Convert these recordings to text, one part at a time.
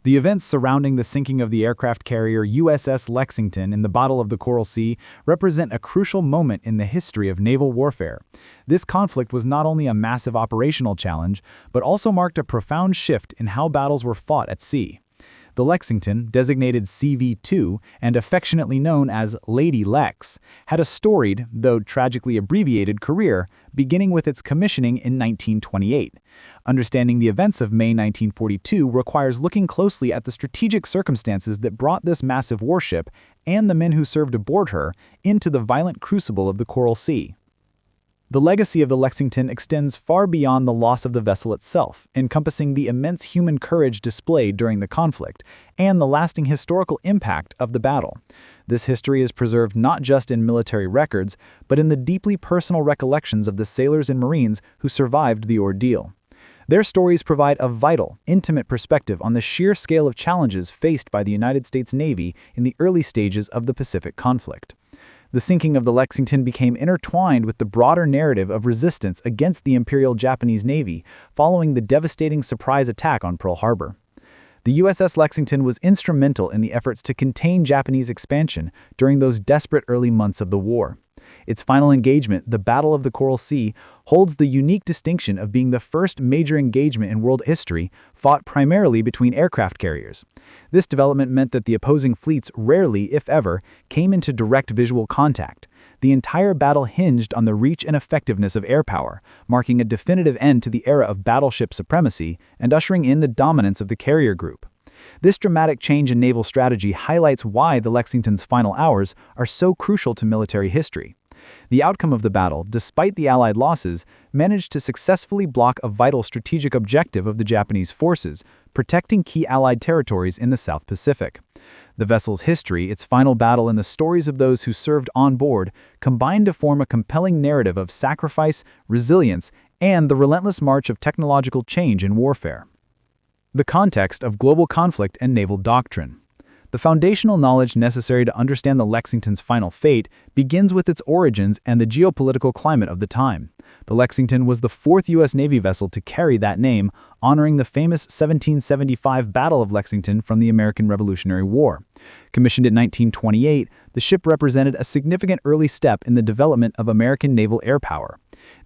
The events surrounding the sinking of the aircraft carrier USS Lexington in the Battle of the Coral Sea represent a crucial moment in the history of naval warfare. This conflict was not only a massive operational challenge, but also marked a profound shift in how battles were fought at sea. The Lexington, designated CV-2 and affectionately known as Lady Lex, had a storied, though tragically abbreviated, career, beginning with its commissioning in 1928. Understanding the events of May 1942 requires looking closely at the strategic circumstances that brought this massive warship, and the men who served aboard her, into the violent crucible of the Coral Sea. The legacy of the Lexington extends far beyond the loss of the vessel itself, encompassing the immense human courage displayed during the conflict and the lasting historical impact of the battle. This history is preserved not just in military records, but in the deeply personal recollections of the sailors and Marines who survived the ordeal. Their stories provide a vital, intimate perspective on the sheer scale of challenges faced by the United States Navy in the early stages of the Pacific conflict. The sinking of the Lexington became intertwined with the broader narrative of resistance against the Imperial Japanese Navy following the devastating surprise attack on Pearl Harbor. The USS Lexington was instrumental in the efforts to contain Japanese expansion during those desperate early months of the war. Its final engagement, the Battle of the Coral Sea, holds the unique distinction of being the first major engagement in world history fought primarily between aircraft carriers. This development meant that the opposing fleets rarely, if ever, came into direct visual contact. The entire battle hinged on the reach and effectiveness of air power, marking a definitive end to the era of battleship supremacy and ushering in the dominance of the carrier group. This dramatic change in naval strategy highlights why the Lexington's final hours are so crucial to military history. The outcome of the battle, despite the Allied losses, managed to successfully block a vital strategic objective of the Japanese forces, protecting key Allied territories in the South Pacific. The vessel's history, its final battle, and the stories of those who served on board combined to form a compelling narrative of sacrifice, resilience, and the relentless march of technological change in warfare. The context of global conflict and naval doctrine. The foundational knowledge necessary to understand the Lexington's final fate begins with its origins and the geopolitical climate of the time. The Lexington was the fourth U.S. Navy vessel to carry that name, honoring the famous 1775 Battle of Lexington from the American Revolutionary War. Commissioned in 1928, the ship represented a significant early step in the development of American naval air power.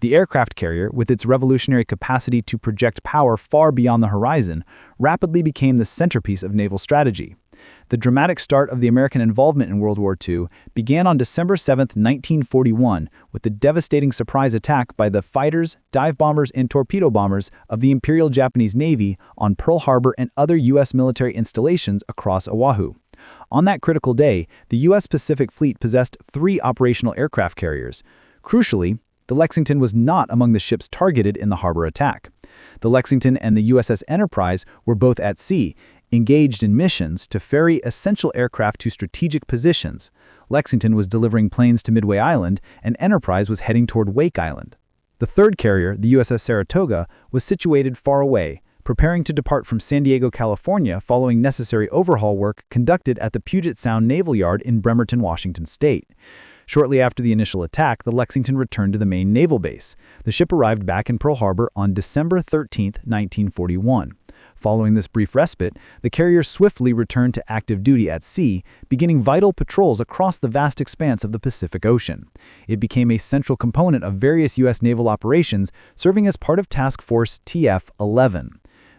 The aircraft carrier, with its revolutionary capacity to project power far beyond the horizon, rapidly became the centerpiece of naval strategy. The dramatic start of the American involvement in World War II began on December 7, 1941, with the devastating surprise attack by the fighters, dive bombers, and torpedo bombers of the Imperial Japanese Navy on Pearl Harbor and other U.S. military installations across Oahu. On that critical day, the U.S. Pacific Fleet possessed 3 operational aircraft carriers. Crucially, the Lexington was not among the ships targeted in the harbor attack. The Lexington and the USS Enterprise were both at sea, engaged in missions to ferry essential aircraft to strategic positions. Lexington was delivering planes to Midway Island, and Enterprise was heading toward Wake Island. The third carrier, the USS Saratoga, was situated far away, preparing to depart from San Diego, California following necessary overhaul work conducted at the Puget Sound Naval Yard in Bremerton, Washington State. Shortly after the initial attack, the Lexington returned to the main naval base. The ship arrived back in Pearl Harbor on December 13, 1941. Following this brief respite, the carrier swiftly returned to active duty at sea, beginning vital patrols across the vast expanse of the Pacific Ocean. It became a central component of various U.S. naval operations, serving as part of Task Force TF-11.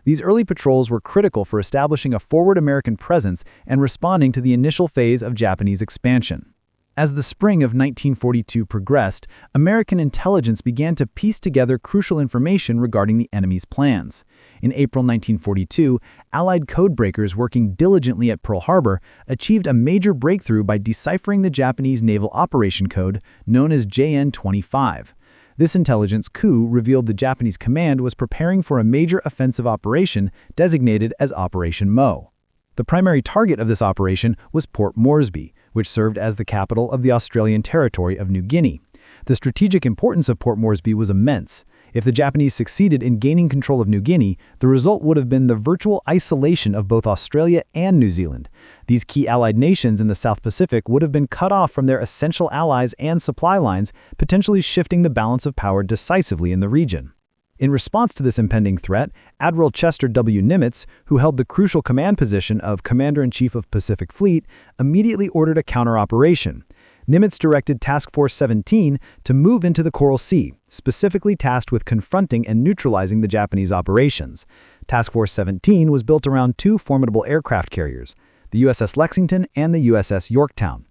These early patrols were critical for establishing a forward American presence and responding to the initial phase of Japanese expansion. As the spring of 1942 progressed, American intelligence began to piece together crucial information regarding the enemy's plans. In April 1942, Allied codebreakers working diligently at Pearl Harbor achieved a major breakthrough by deciphering the Japanese Naval Operation Code, known as JN-25. This intelligence coup revealed the Japanese command was preparing for a major offensive operation designated as Operation Mo. The primary target of this operation was Port Moresby, which served as the capital of the Australian territory of New Guinea. The strategic importance of Port Moresby was immense. If the Japanese succeeded in gaining control of New Guinea, the result would have been the virtual isolation of both Australia and New Zealand. These key allied nations in the South Pacific would have been cut off from their essential allies and supply lines, potentially shifting the balance of power decisively in the region. In response to this impending threat, Admiral Chester W. Nimitz, who held the crucial command position of Commander-in-Chief of Pacific Fleet, immediately ordered a counter-operation. Nimitz directed Task Force 17 to move into the Coral Sea, specifically tasked with confronting and neutralizing the Japanese operations. Task Force 17 was built around two formidable aircraft carriers, the USS Lexington and the USS Yorktown.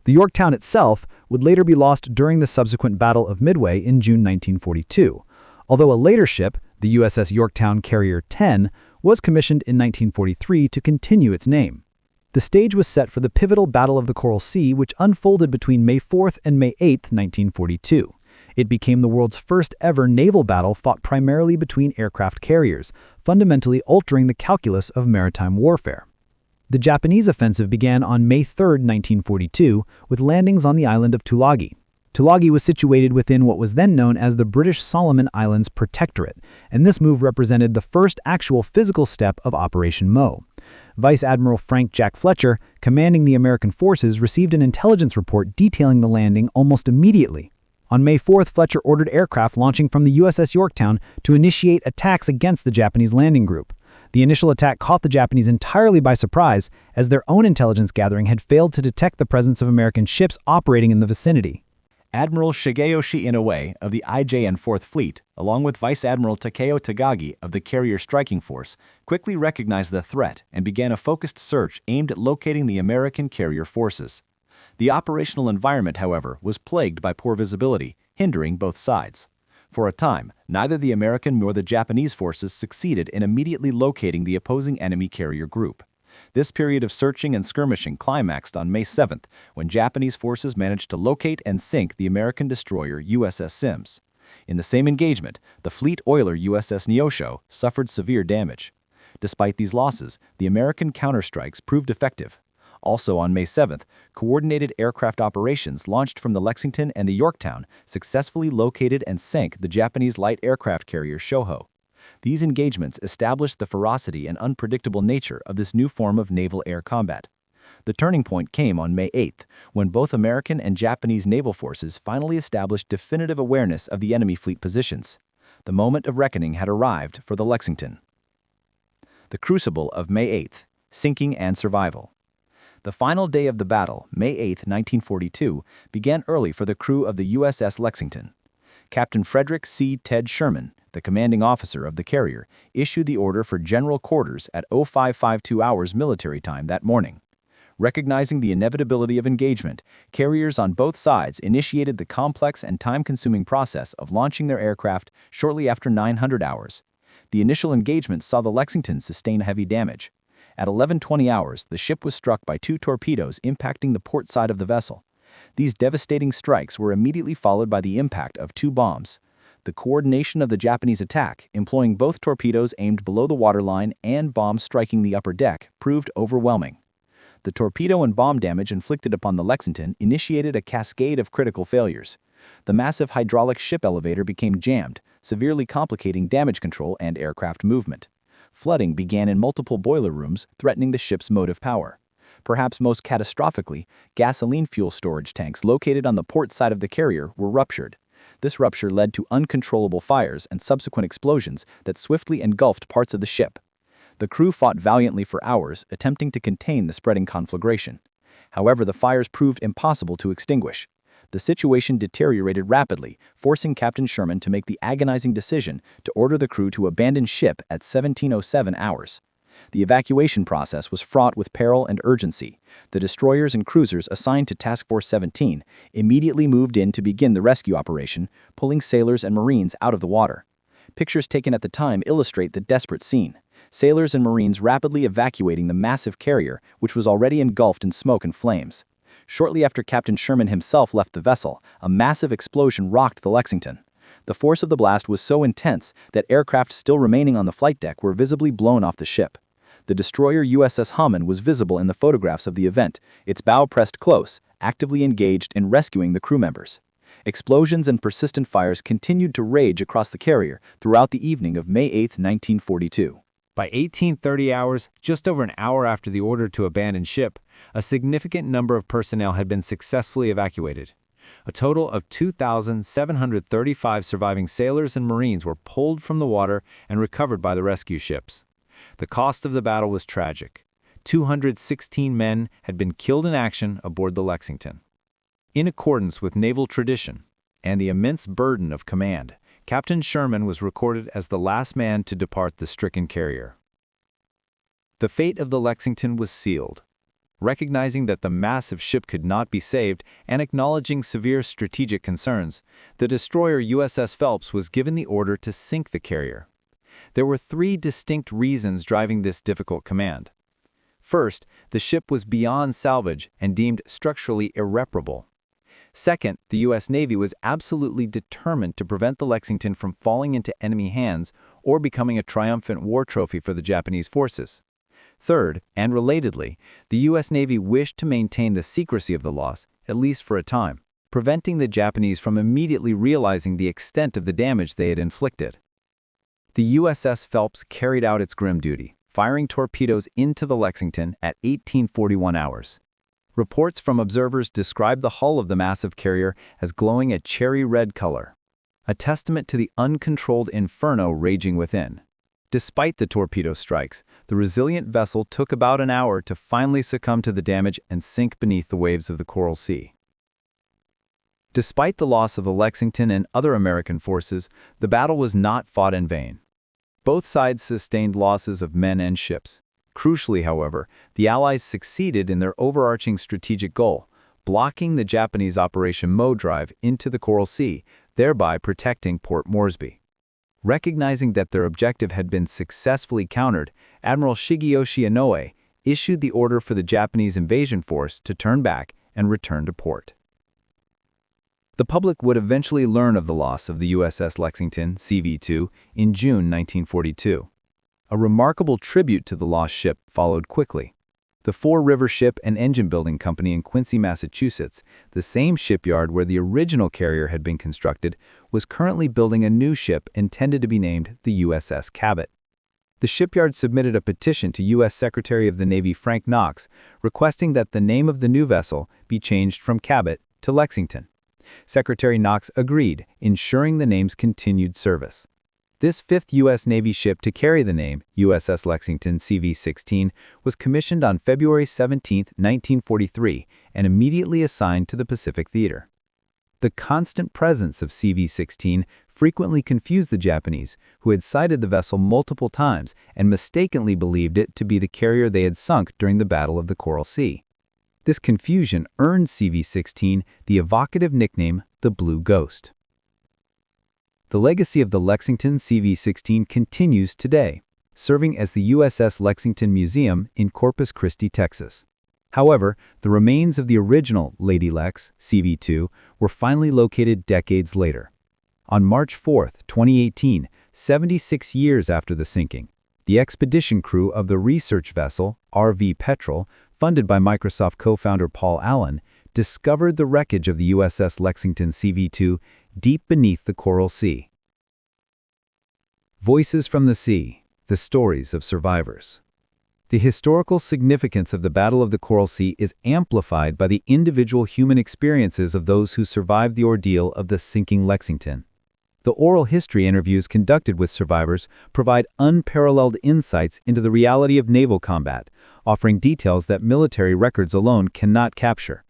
The Yorktown itself would later be lost during the subsequent Battle of Midway in June 1942. Although a later ship, the USS Yorktown Carrier 10, was commissioned in 1943 to continue its name. The stage was set for the pivotal Battle of the Coral Sea, which unfolded between May 4th and May 8th, 1942. It became the world's first ever naval battle fought primarily between aircraft carriers, fundamentally altering the calculus of maritime warfare. The Japanese offensive began on May 3, 1942, with landings on the island of Tulagi. Tulagi was situated within what was then known as the British Solomon Islands Protectorate, and this move represented the first actual physical step of Operation Mo. Vice Admiral Frank Jack Fletcher, commanding the American forces, received an intelligence report detailing the landing almost immediately. On May 4th, Fletcher ordered aircraft launching from the USS Yorktown to initiate attacks against the Japanese landing group. The initial attack caught the Japanese entirely by surprise, as their own intelligence gathering had failed to detect the presence of American ships operating in the vicinity. Admiral Shigeyoshi Inoue of the IJN 4th Fleet, along with Vice Admiral Takeo Tagagi of the Carrier Striking Force, quickly recognized the threat and began a focused search aimed at locating the American carrier forces. The operational environment, however, was plagued by poor visibility, hindering both sides. For a time, neither the American nor the Japanese forces succeeded in immediately locating the opposing enemy carrier group. This period of searching and skirmishing climaxed on May 7th, when Japanese forces managed to locate and sink the American destroyer USS Sims. In the same engagement, the fleet oiler USS Neosho suffered severe damage. Despite these losses, the American counterstrikes proved effective. Also on May 7th, coordinated aircraft operations launched from the Lexington and the Yorktown successfully located and sank the Japanese light aircraft carrier Shoho. These engagements established the ferocity and unpredictable nature of this new form of naval air combat. The turning point came on May 8th, when both American and Japanese naval forces finally established definitive awareness of the enemy fleet positions. The moment of reckoning had arrived for the Lexington. The crucible of May 8th, sinking and survival. The final day of the battle, May 8, 1942, began early for the crew of the USS Lexington. Captain Frederick C. Ted Sherman, the commanding officer of the carrier, issued the order for general quarters at 0552 hours military time that morning. Recognizing the inevitability of engagement, carriers on both sides initiated the complex and time-consuming process of launching their aircraft shortly after 900 hours. The initial engagement saw the Lexington sustain heavy damage. At 11:20 hours, the ship was struck by two torpedoes impacting the port side of the vessel. These devastating strikes were immediately followed by the impact of two bombs. The coordination of the Japanese attack, employing both torpedoes aimed below the waterline and bombs striking the upper deck, proved overwhelming. The torpedo and bomb damage inflicted upon the Lexington initiated a cascade of critical failures. The massive hydraulic ship elevator became jammed, severely complicating damage control and aircraft movement. Flooding began in multiple boiler rooms, threatening the ship's motive power. Perhaps most catastrophically, gasoline fuel storage tanks located on the port side of the carrier were ruptured. This rupture led to uncontrollable fires and subsequent explosions that swiftly engulfed parts of the ship. The crew fought valiantly for hours, attempting to contain the spreading conflagration. However, the fires proved impossible to extinguish. The situation deteriorated rapidly, forcing Captain Sherman to make the agonizing decision to order the crew to abandon ship at 17:07 hours. The evacuation process was fraught with peril and urgency. The destroyers and cruisers assigned to Task Force 17 immediately moved in to begin the rescue operation, pulling sailors and Marines out of the water. Pictures taken at the time illustrate the desperate scene. Sailors and Marines rapidly evacuating the massive carrier, which was already engulfed in smoke and flames. Shortly after Captain Sherman himself left the vessel, a massive explosion rocked the Lexington. The force of the blast was so intense that aircraft still remaining on the flight deck were visibly blown off the ship. The destroyer USS Hamon was visible in the photographs of the event, its bow pressed close, actively engaged in rescuing the crew members. Explosions and persistent fires continued to rage across the carrier throughout the evening of May 8, 1942. By 18:30 hours, just over an hour after the order to abandon ship, a significant number of personnel had been successfully evacuated. A total of 2,735 surviving sailors and Marines were pulled from the water and recovered by the rescue ships. The cost of the battle was tragic. 216 men had been killed in action aboard the Lexington. In accordance with naval tradition and the immense burden of command, Captain Sherman was recorded as the last man to depart the stricken carrier. The fate of the Lexington was sealed. Recognizing that the massive ship could not be saved and acknowledging severe strategic concerns, the destroyer USS Phelps was given the order to sink the carrier. There were three distinct reasons driving this difficult command. First, the ship was beyond salvage and deemed structurally irreparable. Second, the U.S. Navy was absolutely determined to prevent the Lexington from falling into enemy hands or becoming a triumphant war trophy for the Japanese forces. Third, and relatedly, the U.S. Navy wished to maintain the secrecy of the loss, at least for a time, preventing the Japanese from immediately realizing the extent of the damage they had inflicted. The USS Phelps carried out its grim duty, firing torpedoes into the Lexington at 1841 hours. Reports from observers describe the hull of the massive carrier as glowing a cherry red color, a testament to the uncontrolled inferno raging within. Despite the torpedo strikes, the resilient vessel took about an hour to finally succumb to the damage and sink beneath the waves of the Coral Sea. Despite the loss of the Lexington and other American forces, the battle was not fought in vain. Both sides sustained losses of men and ships. Crucially, however, the Allies succeeded in their overarching strategic goal, blocking the Japanese Operation Mo Drive into the Coral Sea, thereby protecting Port Moresby. Recognizing that their objective had been successfully countered, Admiral Shigeyoshi Inoue issued the order for the Japanese invasion force to turn back and return to port. The public would eventually learn of the loss of the USS Lexington, CV-2, in June 1942. A remarkable tribute to the lost ship followed quickly. The Four River Ship and Engine Building Company in Quincy, Massachusetts, the same shipyard where the original carrier had been constructed, was currently building a new ship intended to be named the USS Cabot. The shipyard submitted a petition to U.S. Secretary of the Navy Frank Knox, requesting that the name of the new vessel be changed from Cabot to Lexington. Secretary Knox agreed, ensuring the name's continued service. This fifth U.S. Navy ship to carry the name, USS Lexington CV-16, was commissioned on February 17, 1943, and immediately assigned to the Pacific Theater. The constant presence of CV-16 frequently confused the Japanese, who had sighted the vessel multiple times and mistakenly believed it to be the carrier they had sunk during the Battle of the Coral Sea. This confusion earned CV-16 the evocative nickname, the Blue Ghost. The legacy of the Lexington CV-16 continues today, serving as the USS Lexington Museum in Corpus Christi, Texas. However, the remains of the original Lady Lex, CV-2, were finally located decades later. On March 4, 2018, 76 years after the sinking, the expedition crew of the research vessel RV Petrel, funded by Microsoft co-founder Paul Allen, discovered the wreckage of the USS Lexington CV-2 deep beneath the Coral Sea. Voices from the Sea, the stories of survivors. The historical significance of the Battle of the Coral Sea is amplified by the individual human experiences of those who survived the ordeal of the sinking Lexington. The oral history interviews conducted with survivors provide unparalleled insights into the reality of naval combat, offering details that military records alone cannot capture.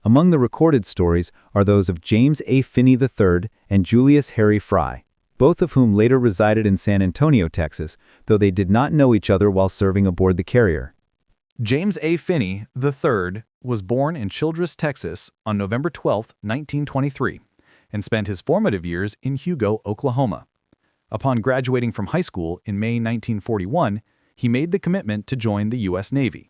Among the recorded stories are those of James A. Phinney III and Julius Harry Frey, both of whom later resided in San Antonio, Texas, though they did not know each other while serving aboard the carrier. James A. Phinney III was born in Childress, Texas on November 12, 1923, and spent his formative years in Hugo, Oklahoma. Upon graduating from high school in May 1941, he made the commitment to join the U.S. Navy.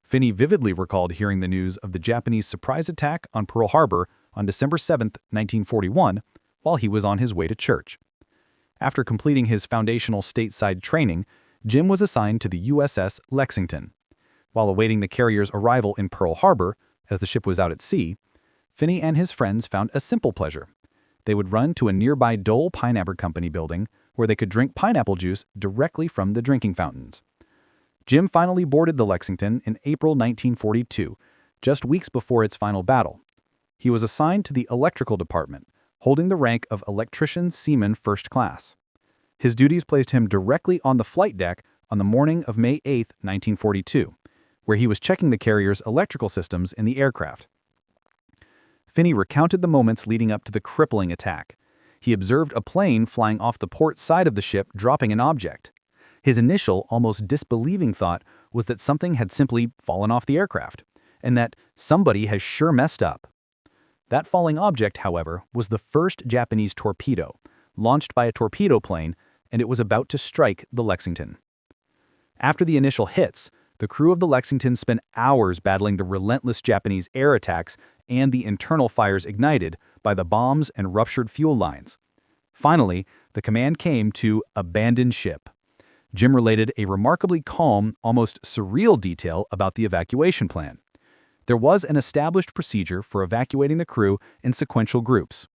Phinney vividly recalled hearing the news of the Japanese surprise attack on Pearl Harbor on December 7, 1941, while he was on his way to church. After completing his foundational stateside training, Jim was assigned to the USS Lexington. While awaiting the carrier's arrival in Pearl Harbor, as the ship was out at sea, Phinney and his friends found a simple pleasure. They would run to a nearby Dole Pineapple Company building where they could drink pineapple juice directly from the drinking fountains. Jim finally boarded the Lexington in April 1942, just weeks before its final battle. He was assigned to the electrical department, holding the rank of electrician seaman first class. His duties placed him directly on the flight deck on the morning of May 8, 1942, where he was checking the carrier's electrical systems in the aircraft. Phinney recounted the moments leading up to the crippling attack. He observed a plane flying off the port side of the ship dropping an object. His initial, almost disbelieving thought was that something had simply fallen off the aircraft, and that somebody has sure messed up. That falling object, however, was the first Japanese torpedo, launched by a torpedo plane, and it was about to strike the Lexington. After the initial hits, the crew of the Lexington spent hours battling the relentless Japanese air attacks and the internal fires ignited by the bombs and ruptured fuel lines. Finally, the command came to abandon ship. Jim related a remarkably calm, almost surreal detail about the evacuation plan. There was an established procedure for evacuating the crew in sequential groups.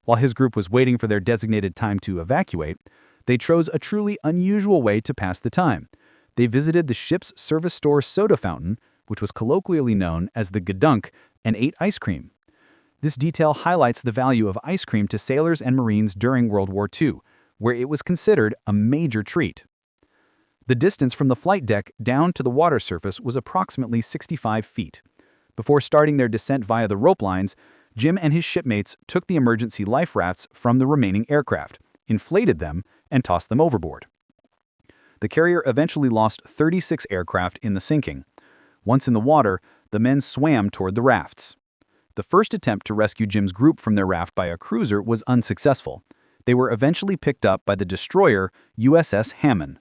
While his group was waiting for their designated time to evacuate, they chose a truly unusual way to pass the time. They visited the ship's service store soda fountain, which was colloquially known as the Gedunk, and ate ice cream. This detail highlights the value of ice cream to sailors and Marines during World War II, where it was considered a major treat. The distance from the flight deck down to the water surface was approximately 65 feet. Before starting their descent via the rope lines, Jim and his shipmates took the emergency life rafts from the remaining aircraft, inflated them, and tossed them overboard. The carrier eventually lost 36 aircraft in the sinking. Once in the water, the men swam toward the rafts. The first attempt to rescue Jim's group from their raft by a cruiser was unsuccessful. They were eventually picked up by the destroyer USS Hammond.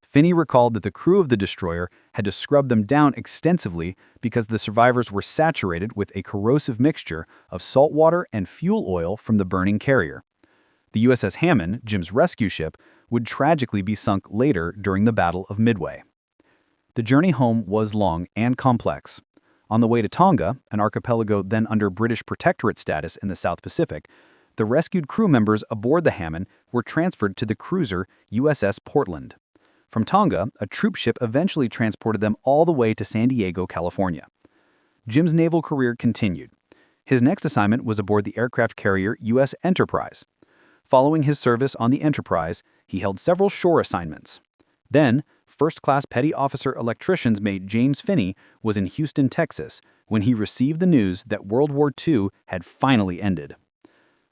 Phinney recalled that the crew of the destroyer had to scrub them down extensively because the survivors were saturated with a corrosive mixture of salt water and fuel oil from the burning carrier. The USS Hammond, Jim's rescue ship, would tragically be sunk later during the Battle of Midway. The journey home was long and complex. On the way to Tonga, an archipelago then under British protectorate status in the South Pacific, the rescued crew members aboard the Hammond were transferred to the cruiser USS Portland. From Tonga, a troop ship eventually transported them all the way to San Diego, California. Jim's naval career continued. His next assignment was aboard the aircraft carrier U.S. Enterprise. Following his service on the Enterprise, he held several shore assignments. Then, first-class petty officer electrician's mate James Phinney was in Houston, Texas, when he received the news that World War II had finally ended.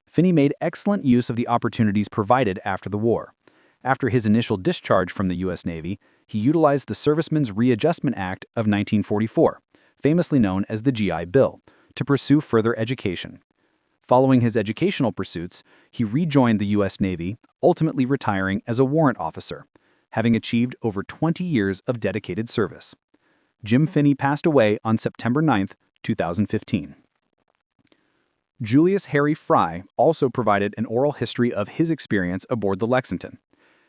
Phinney made excellent use of the opportunities provided after the war. After his initial discharge from the U.S. Navy, he utilized the Servicemen's Readjustment Act of 1944, famously known as the GI Bill, to pursue further education. Following his educational pursuits, he rejoined the U.S. Navy, ultimately retiring as a warrant officer, having achieved over 20 years of dedicated service. Jim Phinney passed away on September 9, 2015. Julius Harry Frey also provided an oral history of his experience aboard the Lexington.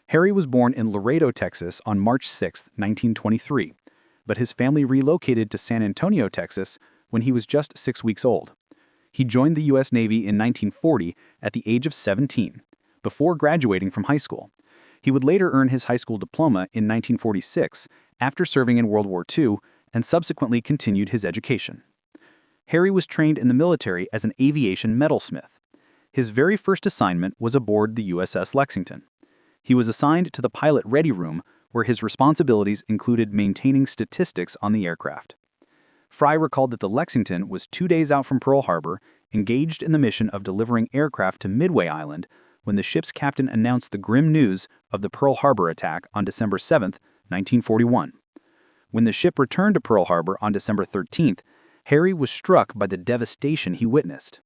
Harry was born in Laredo, Texas on March 6, 1923, but his family relocated to San Antonio, Texas when he was just 6 weeks old. He joined the U.S. Navy in 1940 at the age of 17, before graduating from high school. He would later earn his high school diploma in 1946 after serving in World War II and subsequently continued his education. Harry was trained in the military as an aviation metalsmith. His very first assignment was aboard the USS Lexington. He was assigned to the pilot ready room, where his responsibilities included maintaining statistics on the aircraft. Frey recalled that the Lexington was 2 days out from Pearl Harbor, engaged in the mission of delivering aircraft to Midway Island, when the ship's captain announced the grim news of the Pearl Harbor attack on December 7, 1941. When the ship returned to Pearl Harbor on December 13th, Harry was struck by the devastation he witnessed.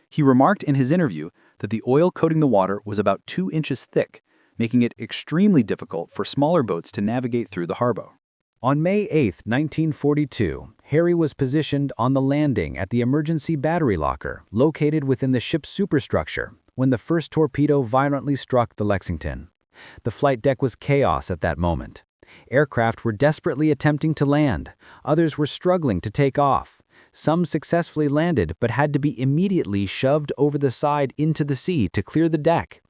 He remarked in his interview that the oil coating the water was about 2 inches thick, making it extremely difficult for smaller boats to navigate through the harbor. On May 8, 1942, Harry was positioned on the landing at the emergency battery locker located within the ship's superstructure when the first torpedo violently struck the Lexington. The flight deck was chaos at that moment. Aircraft were desperately attempting to land. Others were struggling to take off. Some successfully landed but had to be immediately shoved over the side into the sea to clear the deck.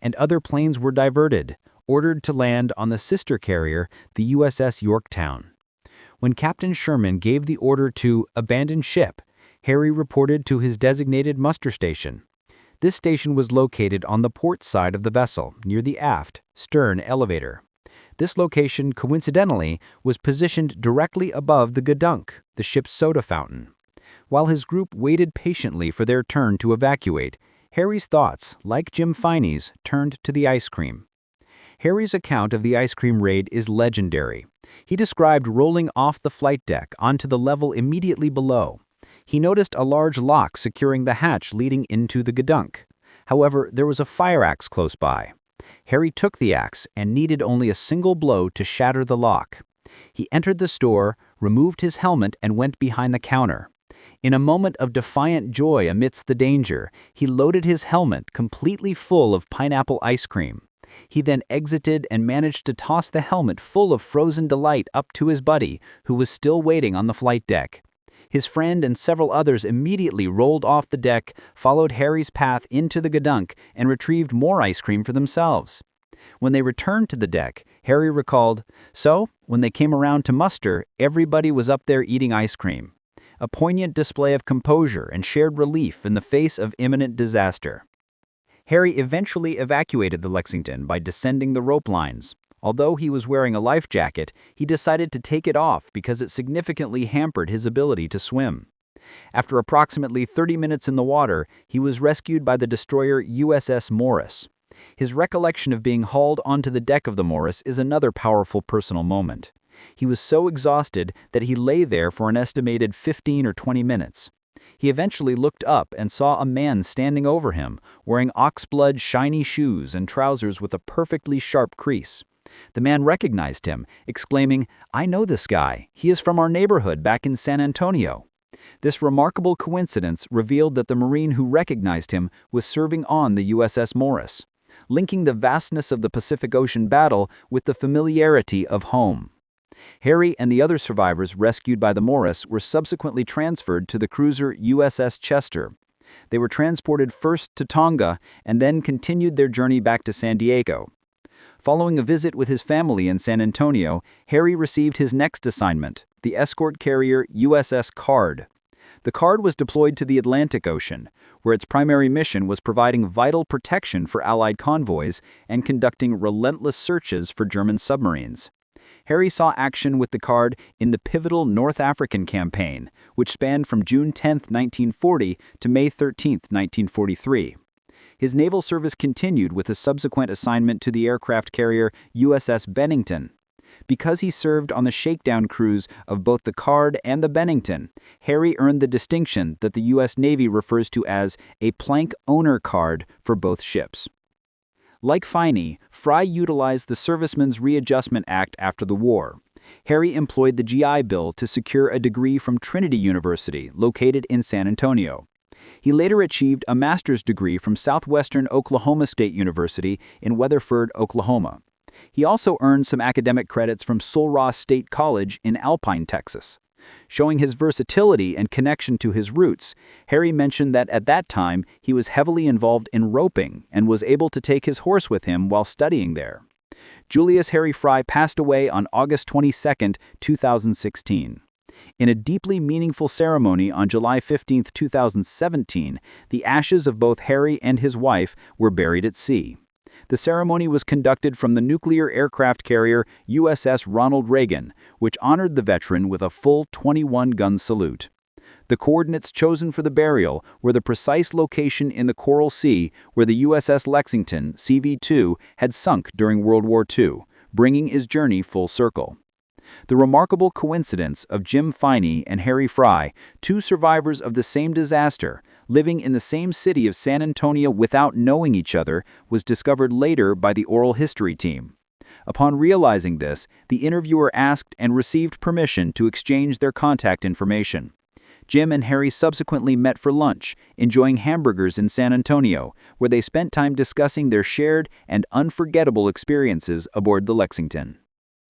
And other planes were diverted, ordered to land on the sister carrier, the USS Yorktown. When Captain Sherman gave the order to abandon ship, Harry reported to his designated muster station. This station was located on the port side of the vessel, near the aft, stern elevator. This location, coincidentally, was positioned directly above the Gedunk, the ship's soda fountain. While his group waited patiently for their turn to evacuate, Harry's thoughts, like Jim Phinney's, turned to the ice cream. Harry's account of the ice cream raid is legendary. He described rolling off the flight deck onto the level immediately below. He noticed a large lock securing the hatch leading into the Gedunk. However, there was a fire axe close by. Harry took the axe and needed only a single blow to shatter the lock. He entered the store, removed his helmet, and went behind the counter. In a moment of defiant joy amidst the danger, he loaded his helmet completely full of pineapple ice cream. He then exited and managed to toss the helmet full of frozen delight up to his buddy, who was still waiting on the flight deck. His friend and several others immediately rolled off the deck, followed Harry's path into the Gedunk, and retrieved more ice cream for themselves. When they returned to the deck, Harry recalled, "So, when they came around to muster, everybody was up there eating ice cream." A poignant display of composure and shared relief in the face of imminent disaster. Harry eventually evacuated the Lexington by descending the rope lines. Although he was wearing a life jacket, he decided to take it off because it significantly hampered his ability to swim. After approximately 30 minutes in the water, he was rescued by the destroyer USS Morris. His recollection of being hauled onto the deck of the Morris is another powerful personal moment. He was so exhausted that he lay there for an estimated 15 or 20 minutes. He eventually looked up and saw a man standing over him, wearing oxblood shiny shoes and trousers with a perfectly sharp crease. The man recognized him, exclaiming, "I know this guy. He is from our neighborhood back in San Antonio." This remarkable coincidence revealed that the Marine who recognized him was serving on the USS Morris, linking the vastness of the Pacific Ocean battle with the familiarity of home. Harry and the other survivors rescued by the Morris were subsequently transferred to the cruiser USS Chester. They were transported first to Tonga and then continued their journey back to San Diego. Following a visit with his family in San Antonio, Harry received his next assignment, the escort carrier USS Card. The Card was deployed to the Atlantic Ocean, where its primary mission was providing vital protection for Allied convoys and conducting relentless searches for German submarines. Harry saw action with the Card in the pivotal North African campaign, which spanned from June 10, 1940 to May 13, 1943. His naval service continued with a subsequent assignment to the aircraft carrier USS Bennington. Because he served on the shakedown cruise of both the Card and the Bennington, Harry earned the distinction that the U.S. Navy refers to as a plank owner card for both ships. Like Phinney, Frey utilized the Servicemen's Readjustment Act after the war. Harry employed the GI Bill to secure a degree from Trinity University, located in San Antonio. He later achieved a master's degree from Southwestern Oklahoma State University in Weatherford, Oklahoma. He also earned some academic credits from Sul Ross State College in Alpine, Texas. Showing his versatility and connection to his roots, Harry mentioned that at that time he was heavily involved in roping and was able to take his horse with him while studying there. Julius Harry Frey passed away on August 22, 2016. In a deeply meaningful ceremony on July 15, 2017, the ashes of both Harry and his wife were buried at sea. The ceremony was conducted from the nuclear aircraft carrier USS Ronald Reagan, which honored the veteran with a full 21-gun salute. The coordinates chosen for the burial were the precise location in the Coral Sea where the USS Lexington, CV-2, had sunk during World War II, bringing his journey full circle. The remarkable coincidence of Jim Phinney and Harry Frey, two survivors of the same disaster, living in the same city of San Antonio without knowing each other, was discovered later by the oral history team. Upon realizing this, the interviewer asked and received permission to exchange their contact information. Jim and Harry subsequently met for lunch, enjoying hamburgers in San Antonio, where they spent time discussing their shared and unforgettable experiences aboard the Lexington.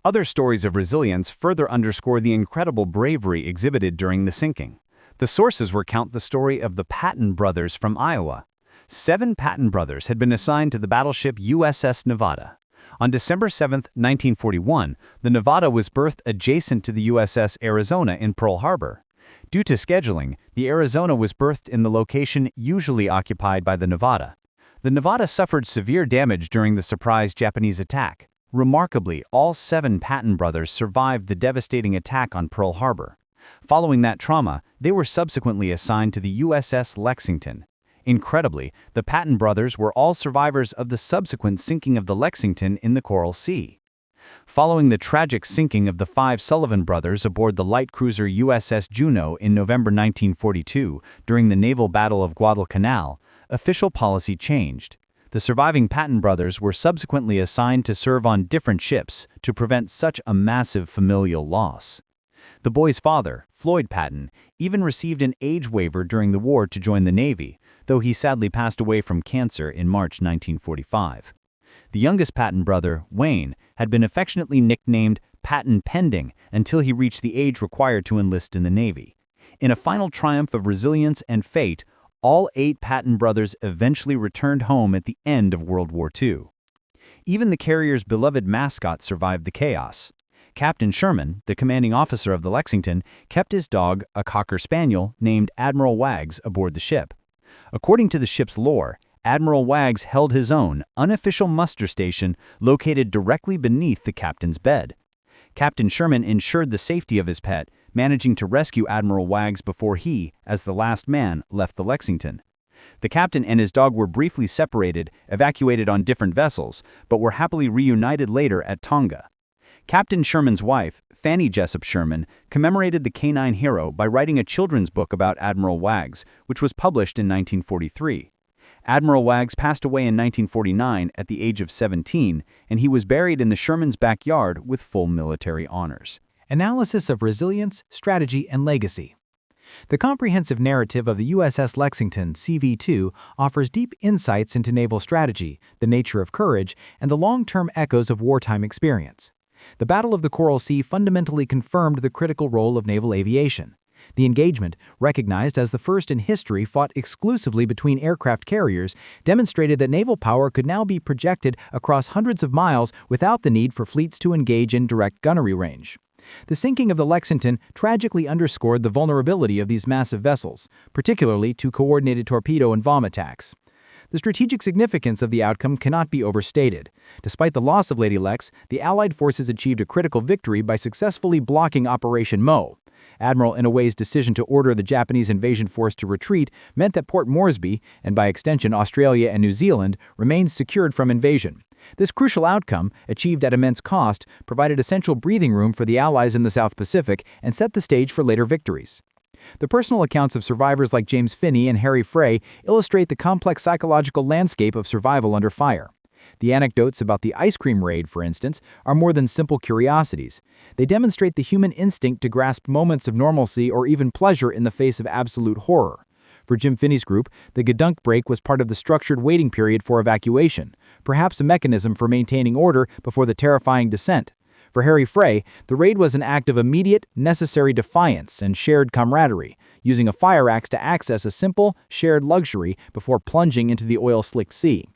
Other stories of resilience further underscore the incredible bravery exhibited during the sinking. The sources recount the story of the Patton brothers from Iowa. 7 Patton brothers had been assigned to the battleship USS Nevada. On December 7, 1941, the Nevada was berthed adjacent to the USS Arizona in Pearl Harbor. Due to scheduling, the Arizona was berthed in the location usually occupied by the Nevada. The Nevada suffered severe damage during the surprise Japanese attack. Remarkably, all 7 Patton brothers survived the devastating attack on Pearl Harbor. Following that trauma, they were subsequently assigned to the USS Lexington. Incredibly, the Patton brothers were all survivors of the subsequent sinking of the Lexington in the Coral Sea. Following the tragic sinking of the 5 Sullivan brothers aboard the light cruiser USS Juneau in November 1942 during the naval battle of Guadalcanal, official policy changed. The surviving Patton brothers were subsequently assigned to serve on different ships to prevent such a massive familial loss. The boys' father, Floyd Patton, even received an age waiver during the war to join the Navy, though he sadly passed away from cancer in March 1945. The youngest Patton brother, Wayne, had been affectionately nicknamed Patton Pending until he reached the age required to enlist in the Navy. In a final triumph of resilience and fate, all 8 Patton brothers eventually returned home at the end of World War II. Even the carrier's beloved mascot survived the chaos. Captain Sherman, the commanding officer of the Lexington, kept his dog, a Cocker Spaniel named Admiral Wags, aboard the ship. According to the ship's lore, Admiral Wags held his own, unofficial muster station located directly beneath the captain's bed. Captain Sherman ensured the safety of his pet, managing to rescue Admiral Wags before he, as the last man, left the Lexington. The captain and his dog were briefly separated, evacuated on different vessels, but were happily reunited later at Tonga. Captain Sherman's wife, Fanny Jessup Sherman, commemorated the canine hero by writing a children's book about Admiral Wags, which was published in 1943. Admiral Wags passed away in 1949 at the age of 17, and he was buried in the Sherman's backyard with full military honors. Analysis of resilience, strategy, and legacy. The comprehensive narrative of the USS Lexington CV-2 offers deep insights into naval strategy, the nature of courage, and the long-term echoes of wartime experience. The Battle of the Coral Sea fundamentally confirmed the critical role of naval aviation. The engagement, recognized as the first in history fought exclusively between aircraft carriers, demonstrated that naval power could now be projected across hundreds of miles without the need for fleets to engage in direct gunnery range. The sinking of the Lexington tragically underscored the vulnerability of these massive vessels, particularly to coordinated torpedo and bomb attacks. The strategic significance of the outcome cannot be overstated. Despite the loss of Lady Lex, the Allied forces achieved a critical victory by successfully blocking Operation Mo. Admiral Inouye's decision to order the Japanese invasion force to retreat meant that Port Moresby, and by extension Australia and New Zealand, remained secured from invasion. This crucial outcome, achieved at immense cost, provided essential breathing room for the Allies in the South Pacific and set the stage for later victories. The personal accounts of survivors like James Phinney and Harry Frey illustrate the complex psychological landscape of survival under fire. The anecdotes about the ice cream raid, for instance, are more than simple curiosities. They demonstrate the human instinct to grasp moments of normalcy or even pleasure in the face of absolute horror. For Jim Phinney's group, the Gedunk break was part of the structured waiting period for evacuation, perhaps a mechanism for maintaining order before the terrifying descent. For Harry Frey, the raid was an act of immediate, necessary defiance and shared camaraderie, using a fire axe to access a simple, shared luxury before plunging into the oil-slicked sea.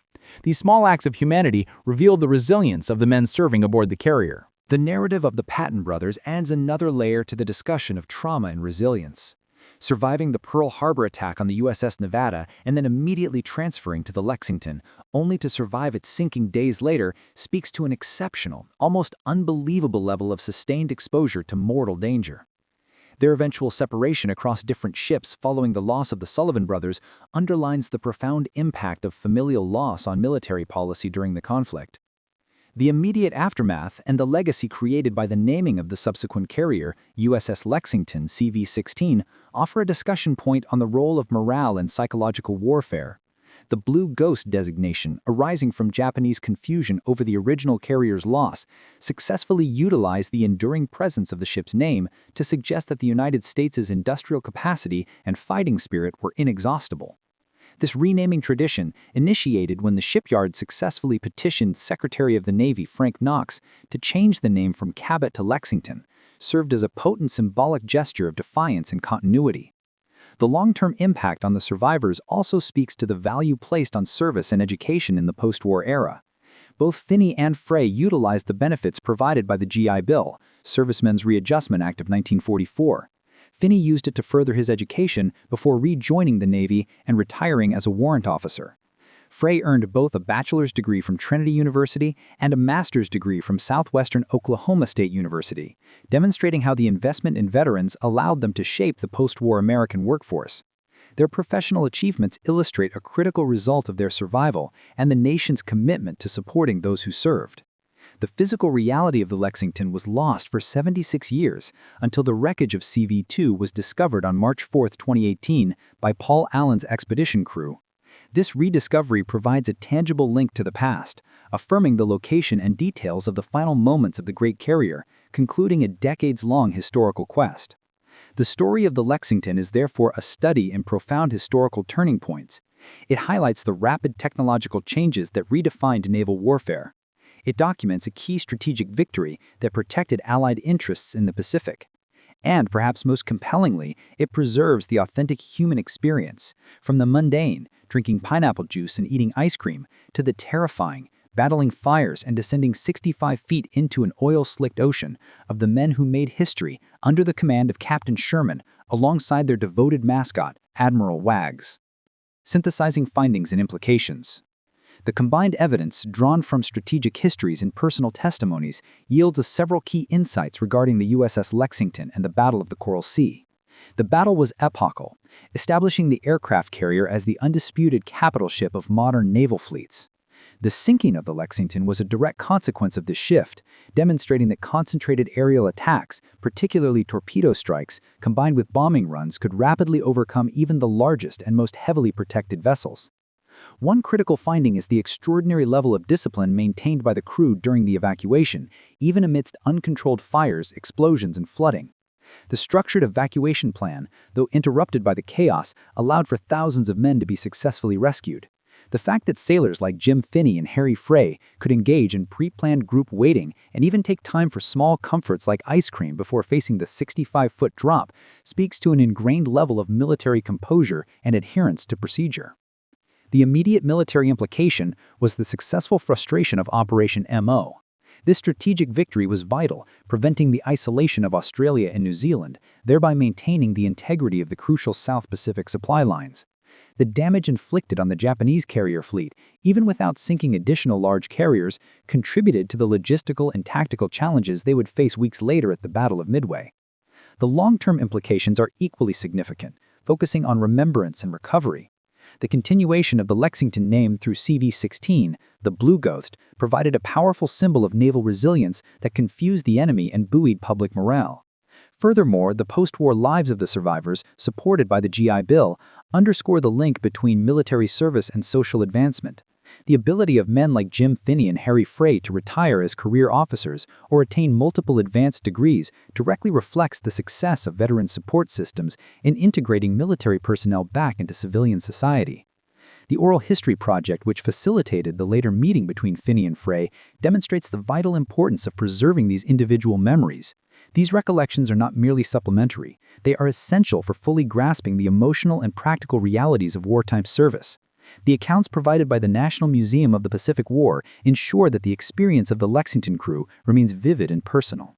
These small acts of humanity revealed the resilience of the men serving aboard the carrier. The narrative of the Patton brothers adds another layer to the discussion of trauma and resilience. Surviving the Pearl Harbor attack on the USS Nevada and then immediately transferring to the Lexington, only to survive its sinking days later, speaks to an exceptional, almost unbelievable level of sustained exposure to mortal danger. Their eventual separation across different ships following the loss of the Sullivan brothers underlines the profound impact of familial loss on military policy during the conflict. The immediate aftermath and the legacy created by the naming of the subsequent carrier, USS Lexington CV-16, offer a discussion point on the role of morale in psychological warfare. The Blue Ghost designation, arising from Japanese confusion over the original carrier's loss, successfully utilized the enduring presence of the ship's name to suggest that the United States' industrial capacity and fighting spirit were inexhaustible. This renaming tradition, initiated when the shipyard successfully petitioned Secretary of the Navy Frank Knox to change the name from Cabot to Lexington, served as a potent symbolic gesture of defiance and continuity. The long-term impact on the survivors also speaks to the value placed on service and education in the post-war era. Both Phinney and Frey utilized the benefits provided by the GI Bill, Servicemen's Readjustment Act of 1944. Phinney used it to further his education before rejoining the Navy and retiring as a warrant officer. Frey earned both a bachelor's degree from Trinity University and a master's degree from Southwestern Oklahoma State University, demonstrating how the investment in veterans allowed them to shape the post-war American workforce. Their professional achievements illustrate a critical result of their survival and the nation's commitment to supporting those who served. The physical reality of the Lexington was lost for 76 years until the wreckage of CV-2 was discovered on March 4, 2018 by Paul Allen's expedition crew. This rediscovery provides a tangible link to the past, affirming the location and details of the final moments of the great carrier, concluding a decades-long historical quest. The story of the Lexington is therefore a study in profound historical turning points. It highlights the rapid technological changes that redefined naval warfare. It documents a key strategic victory that protected Allied interests in the Pacific. And perhaps most compellingly, it preserves the authentic human experience, from the mundane, drinking pineapple juice and eating ice cream, to the terrifying, battling fires and descending 65 feet into an oil-slicked ocean, of the men who made history under the command of Captain Sherman, alongside their devoted mascot, Admiral Wags. Synthesizing findings and implications. The combined evidence drawn from strategic histories and personal testimonies yields us several key insights regarding the USS Lexington and the Battle of the Coral Sea. The battle was epochal, establishing the aircraft carrier as the undisputed capital ship of modern naval fleets. The sinking of the Lexington was a direct consequence of this shift, demonstrating that concentrated aerial attacks, particularly torpedo strikes, combined with bombing runs, could rapidly overcome even the largest and most heavily protected vessels. One critical finding is the extraordinary level of discipline maintained by the crew during the evacuation, even amidst uncontrolled fires, explosions, and flooding. The structured evacuation plan, though interrupted by the chaos, allowed for thousands of men to be successfully rescued. The fact that sailors like Jim Phinney and Harry Frey could engage in pre-planned group waiting and even take time for small comforts like ice cream before facing the 65-foot drop speaks to an ingrained level of military composure and adherence to procedure. The immediate military implication was the successful frustration of Operation MO. This strategic victory was vital, preventing the isolation of Australia and New Zealand, thereby maintaining the integrity of the crucial South Pacific supply lines. The damage inflicted on the Japanese carrier fleet, even without sinking additional large carriers, contributed to the logistical and tactical challenges they would face weeks later at the Battle of Midway. The long-term implications are equally significant, focusing on remembrance and recovery. The continuation of the Lexington name through CV-16, the Blue Ghost, provided a powerful symbol of naval resilience that confused the enemy and buoyed public morale. Furthermore, the post-war lives of the survivors, supported by the GI Bill, underscore the link between military service and social advancement. The ability of men like Jim Phinney and Harry Frey to retire as career officers or attain multiple advanced degrees directly reflects the success of veteran support systems in integrating military personnel back into civilian society. The Oral History Project, which facilitated the later meeting between Phinney and Frey, demonstrates the vital importance of preserving these individual memories. These recollections are not merely supplementary, they are essential for fully grasping the emotional and practical realities of wartime service. The accounts provided by the National Museum of the Pacific War ensure that the experience of the Lexington crew remains vivid and personal.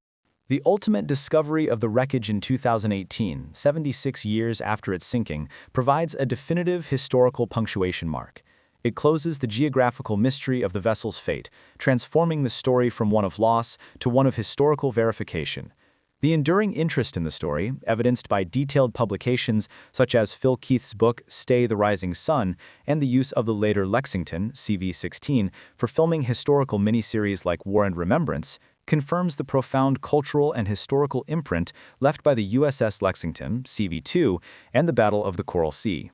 The ultimate discovery of the wreckage in 2018, 76 years after its sinking, provides a definitive historical punctuation mark. It closes the geographical mystery of the vessel's fate, transforming the story from one of loss to one of historical verification. The enduring interest in the story, evidenced by detailed publications such as Phil Keith's book Stay the Rising Sun and the use of the later Lexington, CV-16, for filming historical miniseries like War and Remembrance, confirms the profound cultural and historical imprint left by the USS Lexington, CV-2, and the Battle of the Coral Sea.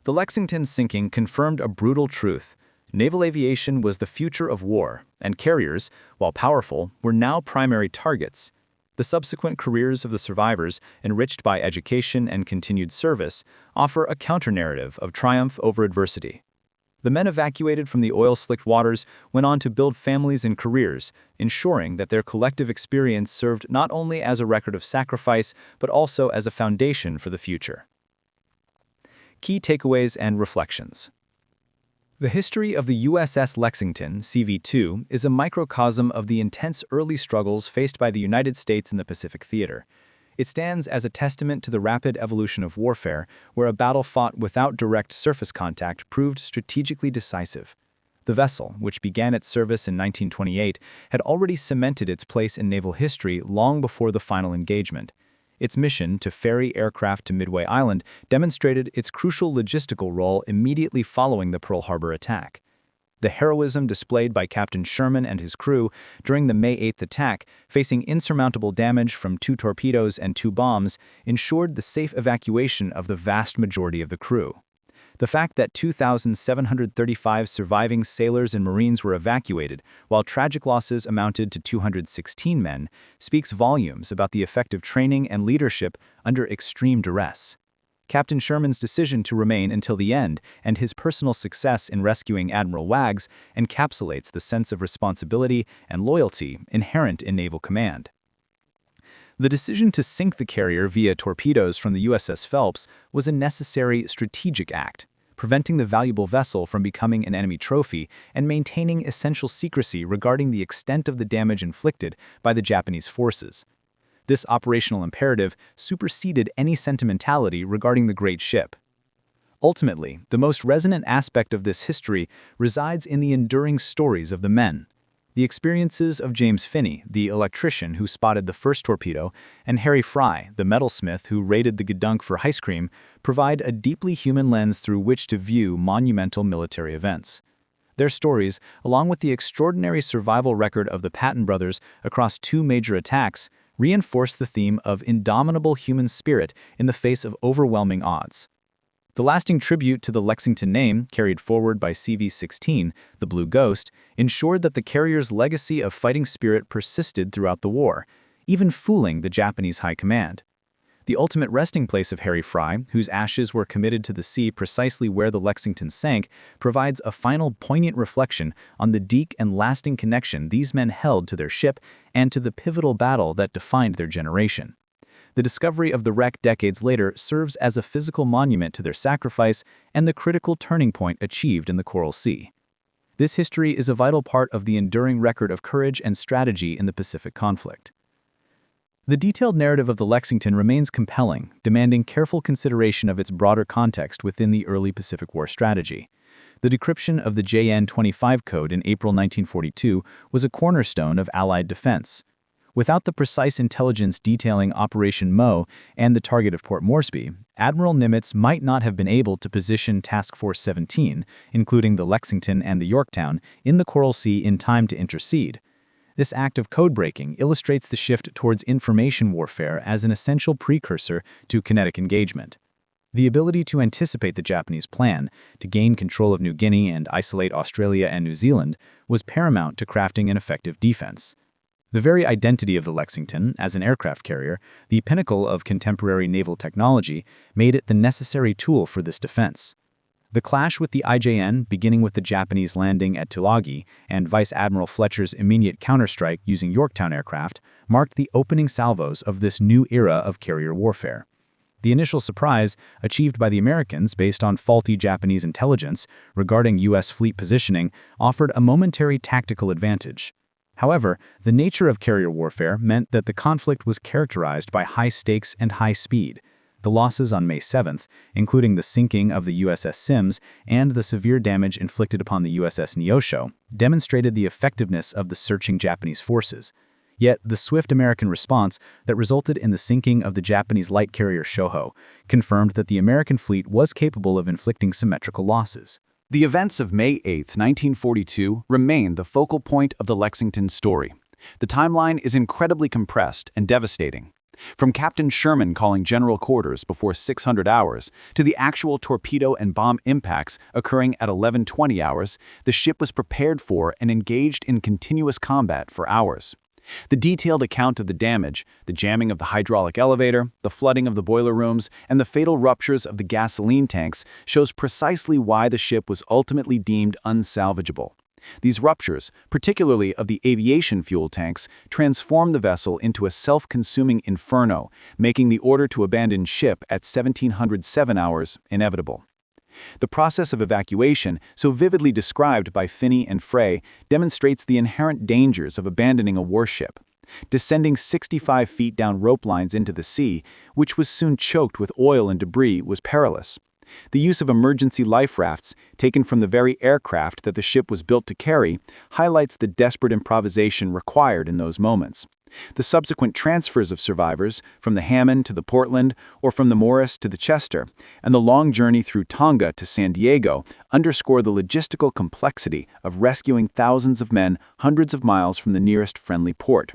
The Lexington's sinking confirmed a brutal truth. Naval aviation was the future of war, and carriers, while powerful, were now primary targets. The subsequent careers of the survivors, enriched by education and continued service, offer a counter-narrative of triumph over adversity. The men evacuated from the oil-slicked waters went on to build families and careers, ensuring that their collective experience served not only as a record of sacrifice, but also as a foundation for the future. Key takeaways and reflections. The history of the USS Lexington, CV-2, is a microcosm of the intense early struggles faced by the United States in the Pacific theater. It stands as a testament to the rapid evolution of warfare, where a battle fought without direct surface contact proved strategically decisive. The vessel, which began its service in 1928, had already cemented its place in naval history long before the final engagement. Its mission to ferry aircraft to Midway Island demonstrated its crucial logistical role immediately following the Pearl Harbor attack. The heroism displayed by Captain Sherman and his crew during the May 8th attack, facing insurmountable damage from 2 torpedoes and 2 bombs, ensured the safe evacuation of the vast majority of the crew. The fact that 2,735 surviving sailors and Marines were evacuated, while tragic losses amounted to 216 men, speaks volumes about the effective training and leadership under extreme duress. Captain Sherman's decision to remain until the end and his personal success in rescuing Admiral Wags encapsulates the sense of responsibility and loyalty inherent in naval command. The decision to sink the carrier via torpedoes from the USS Phelps was a necessary strategic act, preventing the valuable vessel from becoming an enemy trophy and maintaining essential secrecy regarding the extent of the damage inflicted by the Japanese forces. This operational imperative superseded any sentimentality regarding the great ship. Ultimately, the most resonant aspect of this history resides in the enduring stories of the men. The experiences of James Phinney, the electrician who spotted the first torpedo, and Harry Frey, the metalsmith who raided the Gedunk for ice cream, provide a deeply human lens through which to view monumental military events. Their stories, along with the extraordinary survival record of the Patton brothers across 2 major attacks, reinforce the theme of indomitable human spirit in the face of overwhelming odds. The lasting tribute to the Lexington name, carried forward by CV-16, the Blue Ghost, ensured that the carrier's legacy of fighting spirit persisted throughout the war, even fooling the Japanese high command. The ultimate resting place of Harry Frey, whose ashes were committed to the sea precisely where the Lexington sank, provides a final poignant reflection on the deep and lasting connection these men held to their ship and to the pivotal battle that defined their generation. The discovery of the wreck decades later serves as a physical monument to their sacrifice and the critical turning point achieved in the Coral Sea. This history is a vital part of the enduring record of courage and strategy in the Pacific conflict. The detailed narrative of the Lexington remains compelling, demanding careful consideration of its broader context within the early Pacific War strategy. The decryption of the JN-25 code in April 1942 was a cornerstone of Allied defense. Without the precise intelligence detailing Operation Mo and the target of Port Moresby, Admiral Nimitz might not have been able to position Task Force 17, including the Lexington and the Yorktown, in the Coral Sea in time to intercede. This act of code-breaking illustrates the shift towards information warfare as an essential precursor to kinetic engagement. The ability to anticipate the Japanese plan, to gain control of New Guinea and isolate Australia and New Zealand, was paramount to crafting an effective defense. The very identity of the Lexington, as an aircraft carrier, the pinnacle of contemporary naval technology, made it the necessary tool for this defense. The clash with the IJN, beginning with the Japanese landing at Tulagi and Vice Admiral Fletcher's immediate counterstrike using Yorktown aircraft, marked the opening salvos of this new era of carrier warfare. The initial surprise, achieved by the Americans based on faulty Japanese intelligence regarding U.S. fleet positioning, offered a momentary tactical advantage. However, the nature of carrier warfare meant that the conflict was characterized by high stakes and high speed. The losses on May 7th, including the sinking of the USS Sims and the severe damage inflicted upon the USS Neosho, demonstrated the effectiveness of the searching Japanese forces. Yet, the swift American response that resulted in the sinking of the Japanese light carrier Shoho confirmed that the American fleet was capable of inflicting symmetrical losses. The events of May 8, 1942 remain the focal point of the Lexington story. The timeline is incredibly compressed and devastating. From Captain Sherman calling general quarters before 600 hours to the actual torpedo and bomb impacts occurring at 11:20 hours, the ship was prepared for and engaged in continuous combat for hours. The detailed account of the damage, the jamming of the hydraulic elevator, the flooding of the boiler rooms, and the fatal ruptures of the gasoline tanks shows precisely why the ship was ultimately deemed unsalvageable. These ruptures, particularly of the aviation fuel tanks, transformed the vessel into a self-consuming inferno, making the order to abandon ship at 1707 hours inevitable. The process of evacuation, so vividly described by Phinney and Frey, demonstrates the inherent dangers of abandoning a warship. Descending 65 feet down rope lines into the sea, which was soon choked with oil and debris, was perilous. The use of emergency life rafts, taken from the very aircraft that the ship was built to carry, highlights the desperate improvisation required in those moments. The subsequent transfers of survivors, from the Hammond to the Portland, or from the Morris to the Chester, and the long journey through Tonga to San Diego, underscore the logistical complexity of rescuing thousands of men hundreds of miles from the nearest friendly port.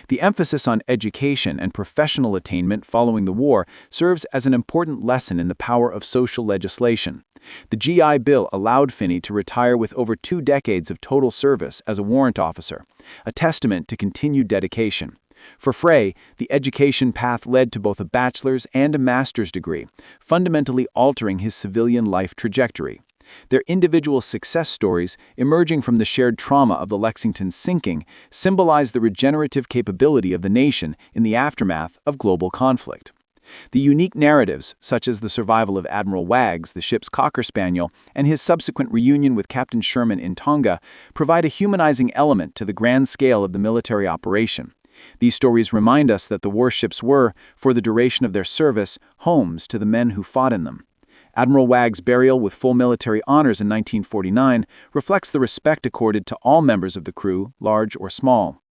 The emphasis on education and professional attainment following the war serves as an important lesson in the power of social legislation. The GI Bill allowed Phinney to retire with over 2 decades of total service as a warrant officer, a testament to continued dedication. For Frey, the education path led to both a bachelor's and a master's degree, fundamentally altering his civilian life trajectory. Their individual success stories, emerging from the shared trauma of the Lexington's sinking, symbolize the regenerative capability of the nation in the aftermath of global conflict. The unique narratives, such as the survival of Admiral Wags, the ship's Cocker Spaniel, and his subsequent reunion with Captain Sherman in Tonga, provide a humanizing element to the grand scale of the military operation. These stories remind us that the warships were, for the duration of their service, homes to the men who fought in them. Admiral Wagg's burial with full military honors in 1949 reflects the respect accorded to all members of the crew, large or small.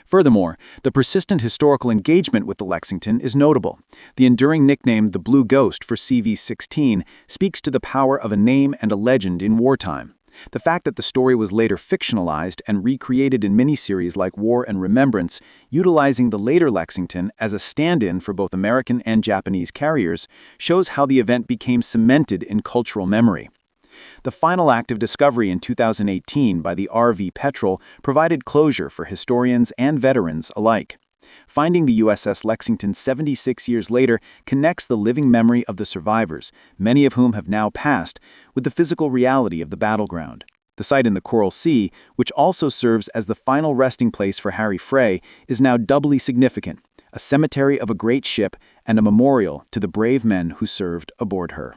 Furthermore, the persistent historical engagement with the Lexington is notable. The enduring nickname the Blue Ghost for CV-16 speaks to the power of a name and a legend in wartime. The fact that the story was later fictionalized and recreated in miniseries like War and Remembrance, utilizing the later Lexington as a stand-in for both American and Japanese carriers, shows how the event became cemented in cultural memory. The final act of discovery in 2018 by the RV Petrel provided closure for historians and veterans alike. Finding the USS Lexington 76 years later connects the living memory of the survivors, many of whom have now passed, with the physical reality of the battleground. The site in the Coral Sea, which also serves as the final resting place for Harry Frey, is now doubly significant, a cemetery of a great ship and a memorial to the brave men who served aboard her.